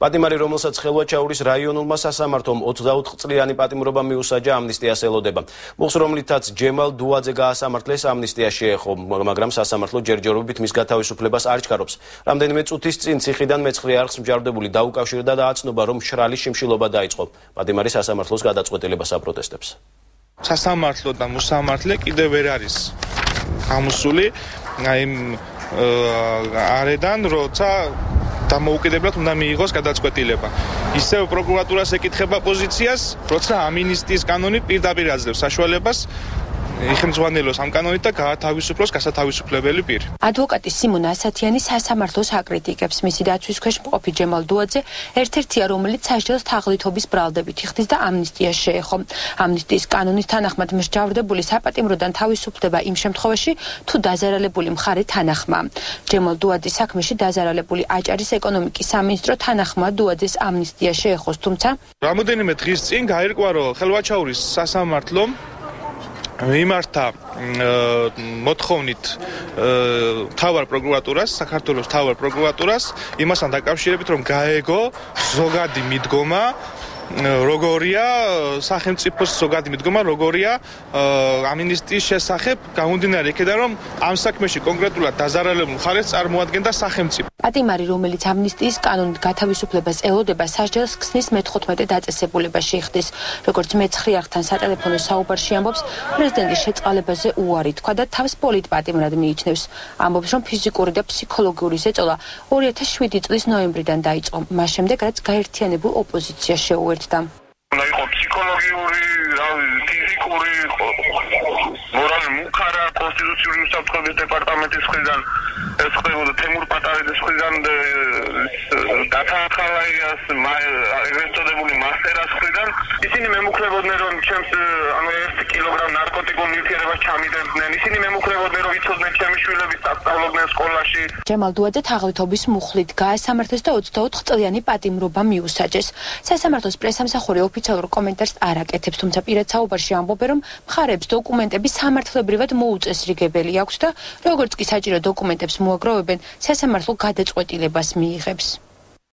პატიმარი, რომელსაც ხელვაჩაურის რაიონულმა სასამართლომ 24 წლიანი პატიმრობა მიუსაჯა, ამნისტიას ელოდება. მუხს, რომლითაც ჯემალ დუაძე გაასამართლეს, ამნისტია შეეხო, მაგრამ სასამართლო ჯერჯერობით მის გათავისუფლებას არ ჩქარობს. რამდენიმე წუთის წინ ციხიდან მეცხრე არხს მსჯავრდებული დაუკავშირდა და აცნობა, რომ მშრალი შიმშილობა დაიწყო. პატიმარი სასამართლოს გადაწყვეტილებას აპროტესტებს. სასამართლო და მოსამართლე კიდევ ვერ არის გამოსული არედან, როცა დამოუკიდებლად უნდა მიიღოს გადაწყვეტილება. ისევ პროკურატურას ეკითხება პოზიციას, როცა ამინისტიის კანონი პირდაპირ აძლევს საშუალებას იხმძღვანელოს ამ კანონით და გაათავისუფლოს გასათავისუფლებელი პირი. ადვოკატი სიმონ ასათიანი სასამართლოს აკრიტიკებს. მისი დაცვის ქვეშ მყოფი ჯემალ დუაძე ერთ-ერთია, რომელიც სასჯელს თაღლითობის ბრალდებით იხდის და ამნისტიას შეეხო. ამნისტიის კანონის თანახმად მსჯავრდებული საპატიმროდან თავისუფლდება იმ შემთხვევაში, თუ დაზარალებული მხარე თანახმაა. ჯემალ დუაძის საქმეში დაზარალებული აჭარის ეკონომიკის სამინისტრო თანახმად დუაძეს ამნისტია შეეხოს, თუმცა რამოდენიმე დღის წინ გაირკვა, რომ ხელვაჩაურის სასამართლომ მიმართა მოთხოვნით მთავარ პროკურატურას, საქართველოს მთავარ პროკურატურას, იმასთან დაკავშირებით, რომ გაეგო ზოგადი მიდგომა, როგორია სახელმწიფოს ზოგადი მიდგომა, როგორია ამინისტიის შესახებ, გამომდინარე იქედან, რომ ამ საქმეში კონკრეტულად დაზარალებულ მხარეს წარმოადგენდა სახელმწიფო. პატიმარი, რომელიც ამნისტიის კანონით გათავისუფლებას ელოდება, სასჯელს ქსნის მე-15 დაწესებულებაში იხდის. როგორც მეცხრე არხთან სატელეფონო საუბარში ამბობს, პრეზიდენტის შეწყალებაზე უარი თქვა და თავს პოლიტპატიმრად მიიჩნევს. ამბობს, რომ ფიზიკური და ფსიქოლოგიური ზეწოლა 2007 წლის ნოემბრიდან დაიწყო, მას შემდეგ, რაც გაერთიანებულ ოპოზიციას შეუერთდა. უნდა იყოს ფსიქოლოგიური, ფიზიკური, მორალი მუქარა, კონსტიტუციური უსაფრთხოების დეპარტამენტის მხრიდან, ეს ხდებოდა თემურ პატარიძის მხრიდან, დათანხმებას ეგრეთ წოდებული მასტერას მხრიდან. ისინი მემუქრებოდნენ, რომ ჩემს 1 კილოგრამ ნარკოტიკულ ნივთიერებას ჩამიდებდნენ. ისინი მემუქრებოდნენ, რომ იცოდნენ ჩემი შვილები სწავლობდნენ სკოლაში. ჯემალ დუაძე თაღლითობის მუხლით გაასამართლეს და 24 წლიანი პატიმრობა მიუსაჯეს. სასამართლოს პრესამსახური ოფიციალურ კომენტარს არ აკეთებს, თუმცა პირად საუბარში ამბობენ, რომ მხარებს დოკუმენტები სამართლებრივად მოუწესრიგებელი აქვს და როგორც კი საჭირო დოკუმენტებს მოაგროვებენ, სასამართლო გადაწყვეტილებას მიიღებს.